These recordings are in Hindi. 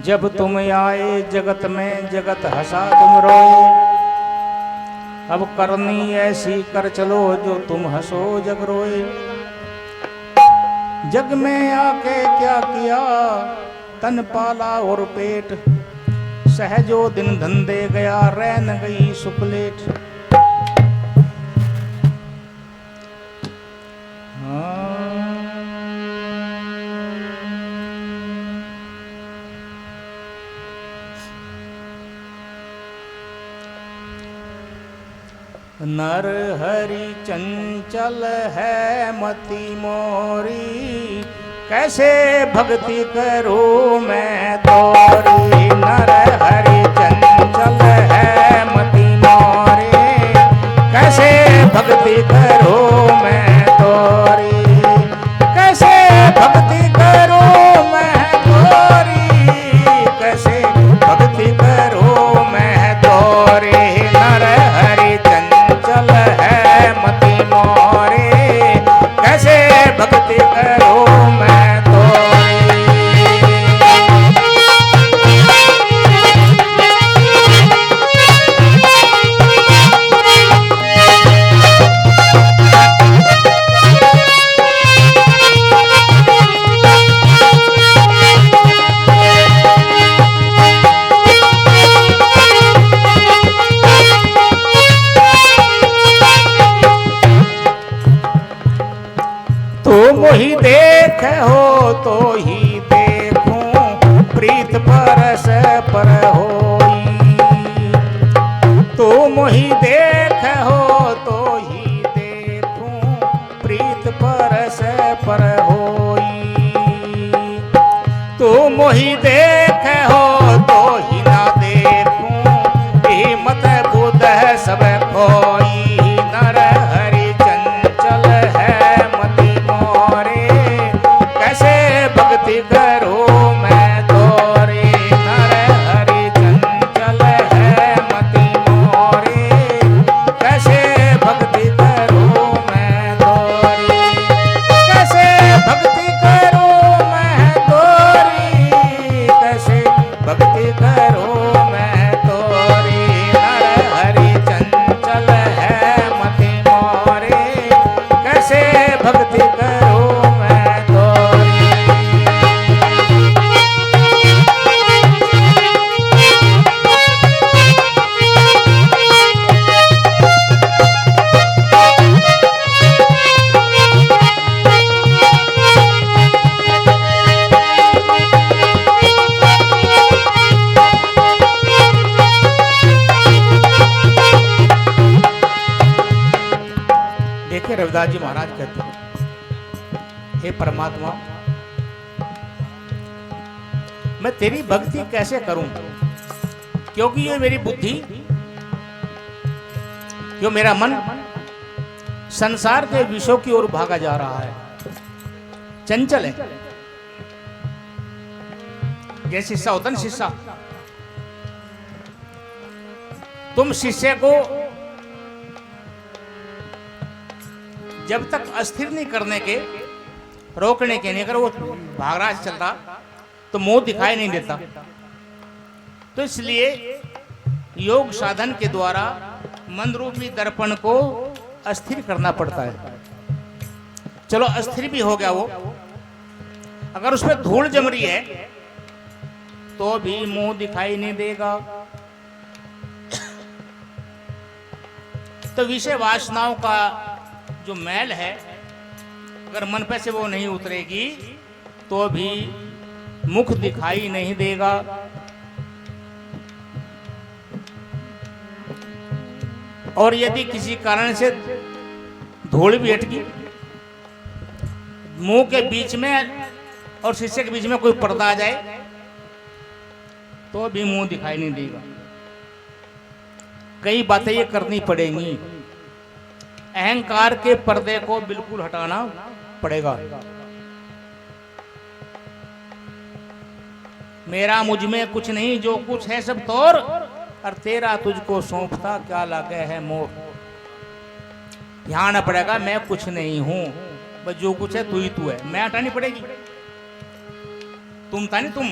जब तुम आए जगत में जगत हंसा तुम रोए। अब करनी ऐसी कर चलो जो तुम हंसो जग रोए। जग में आके क्या किया तन पाला और पेट, सहजो दिन धंधे गया रैन गई सुपलेट। नर हरि चंचल है मति मोरी, कैसे भक्ति करूं मैं तोरी। नर हरि चंचल है मति मोरी, कैसे भक्ति करूं मैं तोरी। कैसे भक्ति करूं मैं तोरी, कैसे भक्ति करूं मैं तोरी। नर हरि चंचल है मति मोरे, कैसे भक्ति करूं मैं तोरी। मोहि देख हो तो ही देखूं, प्रीत परस पर होई। तो मोहि देख हो तो ही देखूं, प्रीत परस पर होई। तो मोहि देख हो तो ही ना देखूं, ही मत बुध सब खोई। नर हरि चंचल है मति मोरे, कैसे भक्ति करूं मैं तोरे। नर हरि चंचल है मति मोरे, कैसे भक्ति करूं मैं तोरी। कैसे भक्ति करूं मैं तोरी, कैसे भक्ति करूं मैं तोरी। नर हरि चंचल है मति मोरे, कैसे भक्ति करूं मैं तोरी। देखिए रविदास जी महाराज कहते हैं, हे परमात्मा, मैं तेरी भक्ति कैसे करूं, क्योंकि ये मेरी बुद्धि, जो मेरा मन संसार के विषयों की ओर भागा जा रहा है, चंचल है। जैसे शिष्य होता ना, शिष्य, तुम शिष्य को जब तक अस्थिर नहीं करने के, रोकने के नहीं, अगर वो भाग रहा चलता तो मुंह दिखाई नहीं देता। तो इसलिए योग साधन के द्वारा मन रूपी दर्पण को अस्थिर करना पड़ता है। चलो अस्थिर भी हो गया वो, अगर उसमें धूल जम रही है तो भी मुंह दिखाई नहीं देगा। तो विषय वासनाओं का जो मैल है, अगर मन पे से वो नहीं उतरेगी तो भी मुख दिखाई नहीं देगा। और यदि किसी कारण से धूल भी हटकी, मुंह के बीच में और शीशे के बीच में कोई पर्दा आ जाए तो भी मुंह दिखाई नहीं देगा। कई बातें ये करनी पड़ेंगी। अहंकार के पर्दे को बिल्कुल हटाना पड़ेगा। मेरा मुझ में कुछ नहीं, जो कुछ है सब तोर, और तेरा तुझको सौंपता क्या लागे है मोर। ध्यान पड़ेगा, मैं कुछ नहीं हूं, बस जो कुछ है तू ही तू है। मैं हटानी पड़ेगी, तुम था नहीं तुम।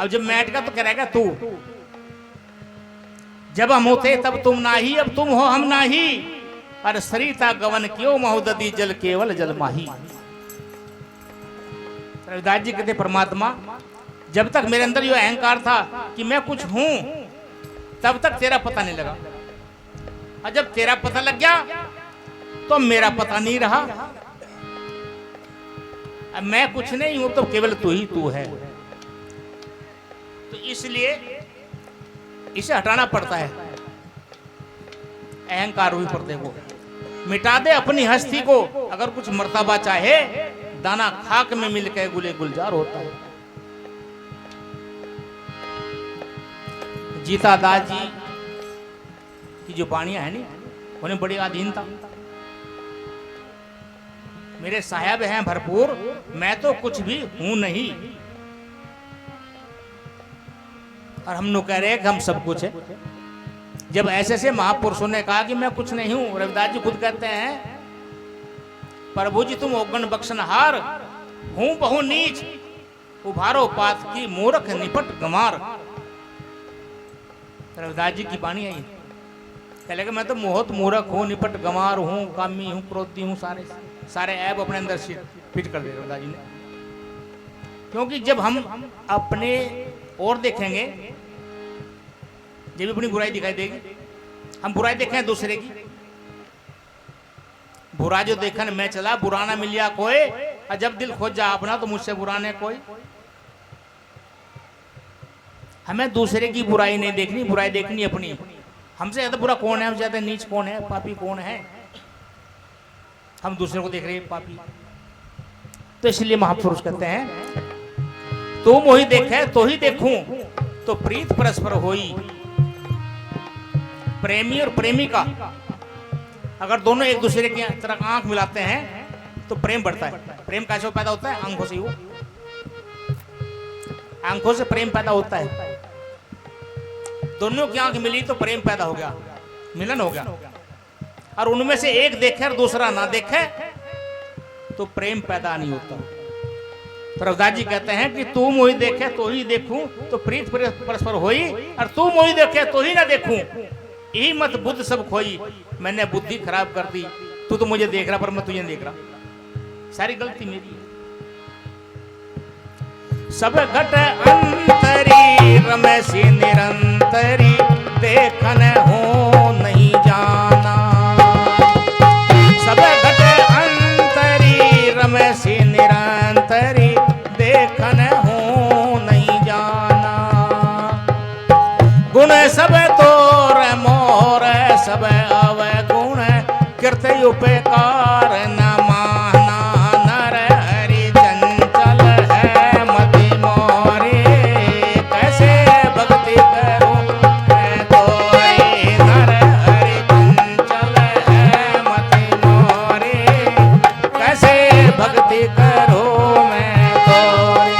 अब जब मैं अटका तो करेगा तू। जब हम होते तब तुम नाही, अब तुम हो हम नाही। अरे सरिता गवन क्यों महोदधि जल केवल जल माही। रविदास जी कहते परमात्मा जब तक मेरे अंदर ये अहंकार था कि मैं कुछ हूं, तब तक तेरा पता नहीं लगा। और जब तेरा पता लग गया तो मेरा पता नहीं रहा। अब मैं कुछ नहीं हूं तो केवल तू ही तू है। तो इसलिए इसे हटाना पड़ता है, अहंकार हुई पर्दे को मिटा दे अपनी हस्ती को। अगर कुछ मर्तबा चाहे दाना खाक में मिलकर गुले गुलजार होता है। जीता दास जी की जो वाणियां है नी, उन्हें बड़ी अधीनता। मेरे साहब हैं भरपूर, मैं तो कुछ भी हूं नहीं। और हम लोग कह रहे हैं कि हम सब कुछ है। जब ऐसे से महापुरुषों ने कहा कि मैं कुछ नहीं हूं, रविदास जी खुद कहते हैं प्रभु जी तुम ओगन बख्शनहार, हूं बहु नीच, उभारो पात की मूर्ख निपट गमार। रविदास जी की वाणी आई, कह कि मैं तो मोहत मूर्ख हूं, निपट गमार हूं, कामी हूं, क्रोधी हूं, सारे ऐब अपने अंदर फिट कर दे रविदास जी ने। क्योंकि जब हम अपने और देखेंगे जब भी अपनी बुराई दिखाई देगी। हम बुराई देखें दूसरे की, बुरा जो देखन मैं चला, बुरा ना मिलिया कोई। और जब दिल खोज जा अपना तो मुझसे बुरा ने कोई। हमें दूसरे की बुराई नहीं देखनी, बुराई देखनी अपनी। हमसे ज्यादा बुरा कौन है, हमसे ज्यादा नीच कौन है, पापी कौन है। हम दूसरे को देख रहे हैं पापी। तो इसलिए महापुरुष कहते हैं तुम वही देखे तो ही देखूं, तो प्रीत परस्पर होई। प्रेमी और प्रेमिका अगर दोनों एक दूसरे की तरफ आंख मिलाते हैं तो प्रेम बढ़ता है। प्रेम कैसे पैदा होता है? आंखों से। वो आंखों से प्रेम पैदा होता है। दोनों की आंख मिली तो प्रेम पैदा हो गया, मिलन हो गया। और उनमें से एक देखे और दूसरा ना देखे तो प्रेम पैदा नहीं होता। तो रविदास जी कहते हैं कि तू मोही देखे तो ही देखूं, तो प्रीत परस्पर होई। और तू मोही देखे तो ही ना देखूं, यही मत बुद्ध सब खोई। मैंने बुद्धि खराब कर दी, तू तो मुझे देख रहा पर मैं तुझे देख रहा। सारी गलती मेरी है। सब घट अंतरी रमेशी निरंतरी, देखन हो नहीं जाना। सब घट अंतरी रमेशी निरंतरी, देखन हो नहीं जाना। गुण सब तोर मोर सब अवगुण, कृत्य उपकार न माना। नर हरि चंचल है मति मोरे, कैसे भक्ति करूं मैं तोरे। नर हरि चंचल है मति मोरे, कैसे भक्ति करूं मैं तोरे।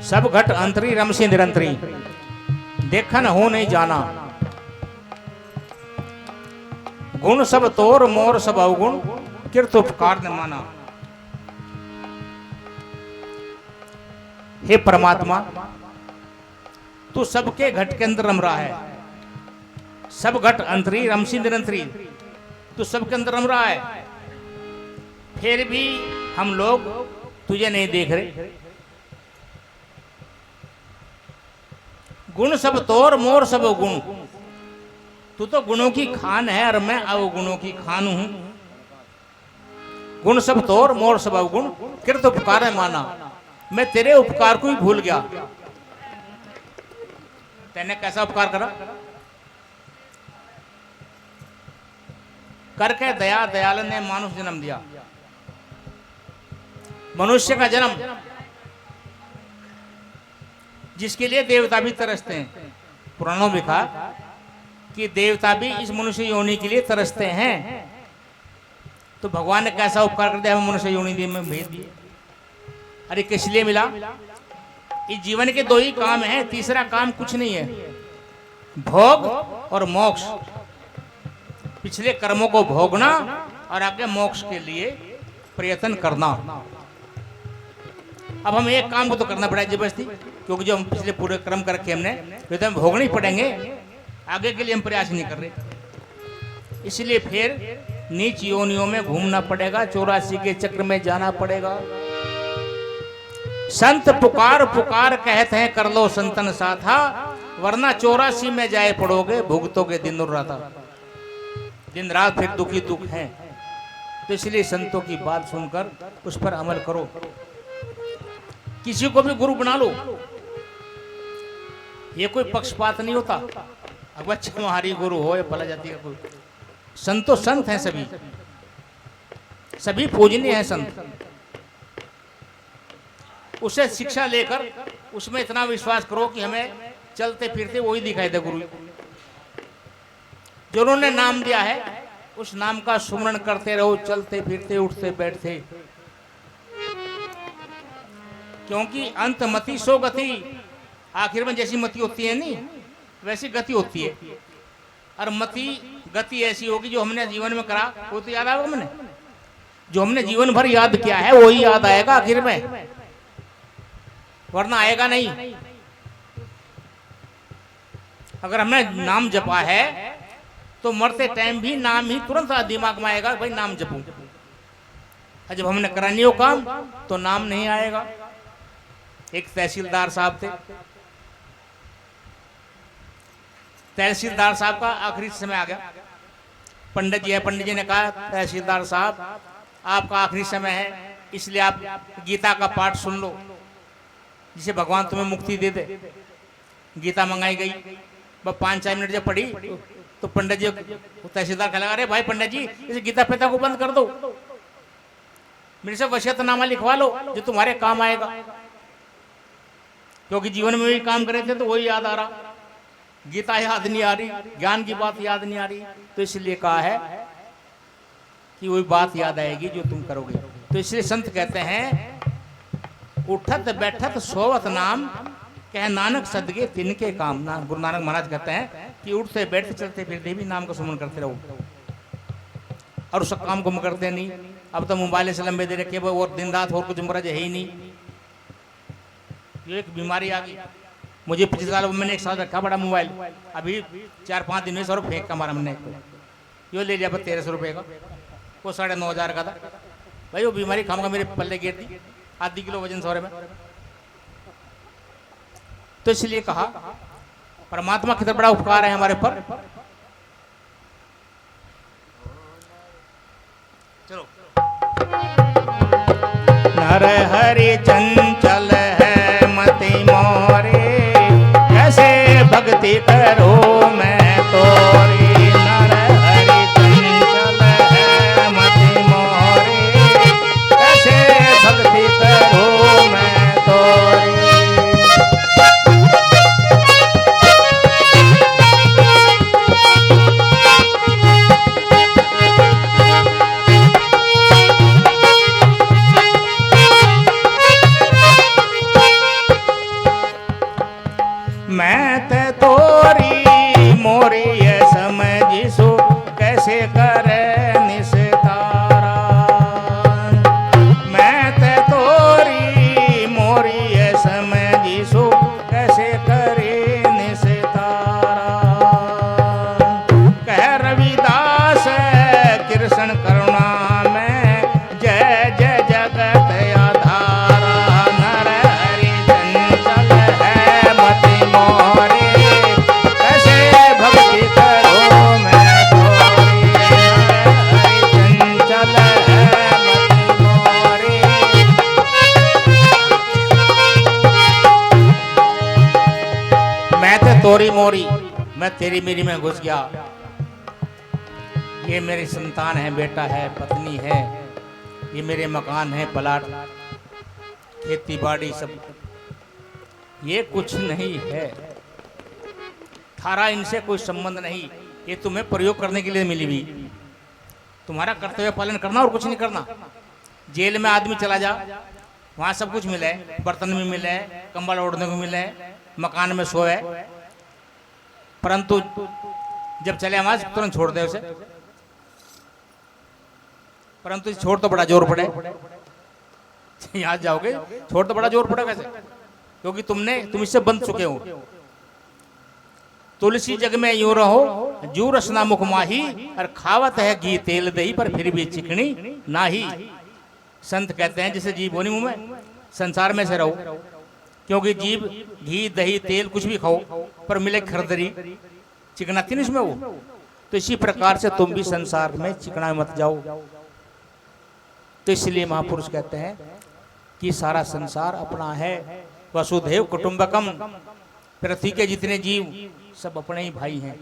सब घट अंतरी रमसी निरंतरी, देखन हो नहीं जाना। गुण सब तोर मोर सब अवगुण, कृत उपकार न माना। हे परमात्मा, तू सबके घट के अंदर रम रहा है। सब घट अंतरी रमसी निरंतरी, तू सबके अंदर रम रहा है। फिर भी हम लोग तुझे नहीं देख रहे। गुण सब तोर मोर सब गुण, तू तो गुणों की खान है और मैं अवगुणों की खान हूं। गुण सब तोर मोर सब अवगुण, कृत उपकार है माना। मैं तेरे उपकार को ही भूल गया। तेने कैसा उपकार करा? करके दया दयाल ने मानुष जन्म दिया। मनुष्य का जन्म जिसके लिए देवता भी तरसते हैं। पुराणों में लिखा कि देवता भी इस मनुष्य योनि के लिए तरसते हैं। तो भगवान ने कैसा उपकार कर दिया, हमें मनुष्य योनि दी में भेज दिए। अरे किस लिए मिला? इस जीवन के दो ही काम हैं, तीसरा काम कुछ नहीं है, भोग और मोक्ष। पिछले कर्मों को भोगना और आगे मोक्ष के लिए प्रयत्न करना। अब हम एक काम को तो करना पड़ा जबरदस्ती, क्योंकि जो हम पिछले पूरे कर्म करके हमने तो हम भोगने ही पड़ेंगे, आगे के लिए हम प्रयास नहीं कर रहे। इसलिए फिर नीच योनियों में घूमना पड़ेगा, 84 के चक्र में जाना पड़ेगा। संत पुकार पुकार कहते हैं कर लो संतन साथा, वरना 84 में जाए पड़ोगे भुगतोगे दिन और रात। दिन रात फिर दुखी दुख है। तो इसलिए संतों की बात सुनकर उस पर अमल करो। किसी को भी गुरु बना लो, ये कोई पक्षपात नहीं होता। अब अच्छा तुम्हारी गुरु हो या भला जाति का कोई, संत तो संत हैं, सभी सभी पूजनीय हैं संत। उसे शिक्षा लेकर उसमें इतना विश्वास करो कि हमें चलते फिरते वही दिखाई दे गुरु। जो उन्होंने नाम दिया है उस नाम का सुमरण करते रहो, चलते फिरते उठते बैठते, क्योंकि अंत मति सो गति। आखिर में जैसी मति होती है नहीं वैसी गति होती है। और मति गति ऐसी होगी जो हमने जीवन में करा वो तो याद आएगा। हमने जो हमने जीवन भर याद किया है वही याद आएगा आखिर में, वरना आएगा नहीं। अगर हमने नाम जपा है तो मरते टाइम भी नाम ही तुरंत दिमाग में आएगा, भाई नाम जपूं। और जब हमने करा नहीं हो काम तो नाम नहीं आएगा। एक तहसीलदार साहब थे, तहसीलदार साहब का आखिरी समय आ गया। पंडित जी है, पंडित जी ने कहा तहसीलदार साहब आपका आखिरी समय है, इसलिए आप गीता का पाठ सुन लो जिसे भगवान तुम्हें मुक्ति दे दे। गीता मंगाई गई, बस 5-4 मिनट जब पढ़ी तो पंडित जी तहसीलदार कहने लगा, अरे भाई पंडित जी इस गीता पिता को बंद कर दो, मेरे से वसीयतनामा लिखवा लो जो तुम्हारे काम आएगा। क्योंकि जीवन में भी काम करे थे तो वही याद आ रहा, गीता याद नहीं आ रही, ज्ञान की बात याद नहीं आ रही। तो इसलिए कहा है कि वही बात याद आएगी जो तुम करोगे। तो इसलिए संत कहते हैं उठत बैठत सोवत नाम, कह नानक सदगे तिनके काम। ना गुरु नानक महाराज कहते हैं कि उठते बैठते चलते फिरते भी नाम का सुमन करते रहो, और उस काम को हम करते नहीं। अब तो मोबाइल से लंबे दे रखे और दिन रात और कुछ मरज है ही नहीं। ये एक बीमारी आ गई। मुझे पिछले साल मैंने एक साल रखा बड़ा मोबाइल, अभी 4-5 दिन में 100 रुपये फेंक का मारा हमने। यो ले लिया 1300 रुपये का, वो 9,500 का था। भाई वो बीमारी खाऊंगा मेरे पल्ले गिर दी, आधी किलो वजन 100 में। तो इसलिए कहा परमात्मा कितना बड़ा उपकार है हमारे पर। चलो नर हरि चंचल है मति मोरे, कैसे भक्ति करो मैं तोरी। नर हरि चंचल है मति मोरे, कैसे भक्ति करो मैं तोरी। मैं ते तोरी मोरी ये समझिसु, कैसे करे निस्तारा। मैं ते तोरी मोरी ये समझिसु, कैसे करे निस्तारा। कह रविदास कृष्ण करुणा में, जय जय जगत आधारा। नर हरि चंचल है मति मोरे, कैसे भक्ति करो मैं तोरी। नर हरि चंचल है मति मोरे। मैं तो तोरी मोरी, मैं तेरी मेरी में घुस गया। ये मेरी संतान है, बेटा है, पत्नी है, ये मेरे मकान है, प्लाट, खेती बाड़ी सब, ये कुछ नहीं है। थारा इनसे कोई संबंध नहीं, ये तुम्हें प्रयोग करने के लिए मिली हुई। तुम्हारा कर्तव्य पालन करना और कुछ नहीं करना। जेल में आदमी चला जा, वहां सब कुछ मिले, बर्तन भी मिले, कंबल ओढ़ने को मिले, मकान में सोए, परंतु जब चले हमारे तुरंत छोड़ दे उसे। परंतु छोड़ तो बड़ा जोर पड़े, यहाँ जाओगे छोड़ तो बड़ा जोर पड़े कैसे, क्योंकि तुम इससे बंध चुके हो। तुलसी जग में यूं रहो जू रसना मुख माही, और खावत है घी तेल दही पर फिर भी चिकनी नाही। संत कहते हैं जैसे जीव होनी मुंह में, संसार में से रहो, क्योंकि जीव घी दही तेल कुछ भी खाओ पर मिले खरदरी, चिकनाती नहीं उसमें वो। तो इसी प्रकार से तुम भी संसार में चिकना मत जाओ। तो इसलिए महापुरुष कहते हैं कि सारा संसार अपना है, वसुधैव कुटुंबकम, पृथ्वी के जितने जीव सब अपने ही भाई हैं।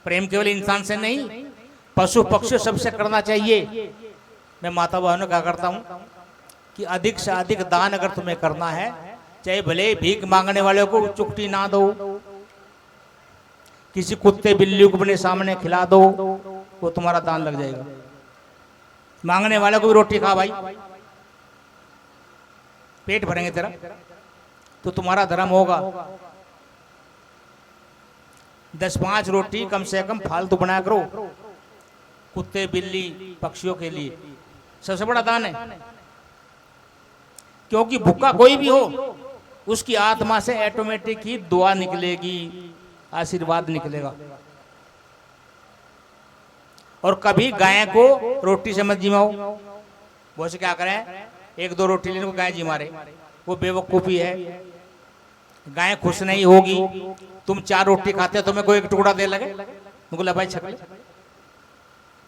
प्रेम केवल इंसान से नहीं, पशु पक्षी सबसे करना चाहिए। मैं माता बहनों का करता हूं कि अधिक से अधिक दान अगर तुम्हें करना है, चाहे भले भीख मांगने वाले को चुकटी ना दो, किसी कुत्ते बिल्ली को अपने सामने खिला दो, वो तुम्हारा दान लग जाएगा। मांगने वाले को भी रोटी खा भाई, पेट भरेंगे तेरा तो तुम्हारा धर्म होगा। 10-5 रोटी कम से कम फालतू बनाया करो, कुत्ते बिल्ली पक्षियों के लिए, सबसे बड़ा दान है। क्योंकि भूखा कोई भी हो, उसकी आत्मा से ऑटोमेटिक ही दुआ निकलेगी, आशीर्वाद निकलेगा। और कभी गाय को रोटी से मत जिमाओ। वो से क्या करें, 1-2 रोटी लेने को गाय जी मारे, वो बेवकूफी है। गाय खुश नहीं होगी। तुम 4 रोटी खाते हो, तुम्हें कोई एक टुकड़ा दे लगे, तुमको भाई छक ले,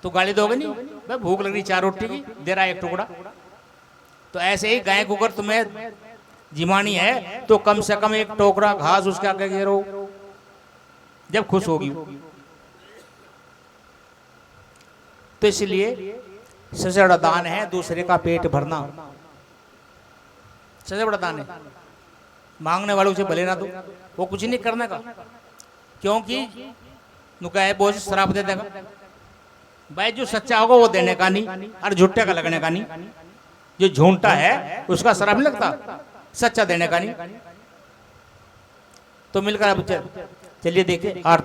तो गाली दोगे नहीं, भाई भूख लग रही 4 रोटी की, दे रहा है 1 टुकड़ा। तो ऐसे ही गाय को अगर तुम्हें जिमानी है तो कम से कम 1 टोकरा घास उसके आगे घेरो, जब खुश होगी। तो इसलिए सबसे बड़ा दान है दूसरे का पेट भरना, सबसे बड़ा दान है। मांगने वालों से भले ना दो, वो कुछ नहीं करने का, क्योंकि नुका है बोझ शराब दे देगा भाई। जो सच्चा होगा वो देने का नहीं, और झूठे का लगने का नहीं। जो झूठा है उसका शराब नहीं लगता, सच्चा देने का नहीं। तो मिलकर अब चलिए देखिए आरती।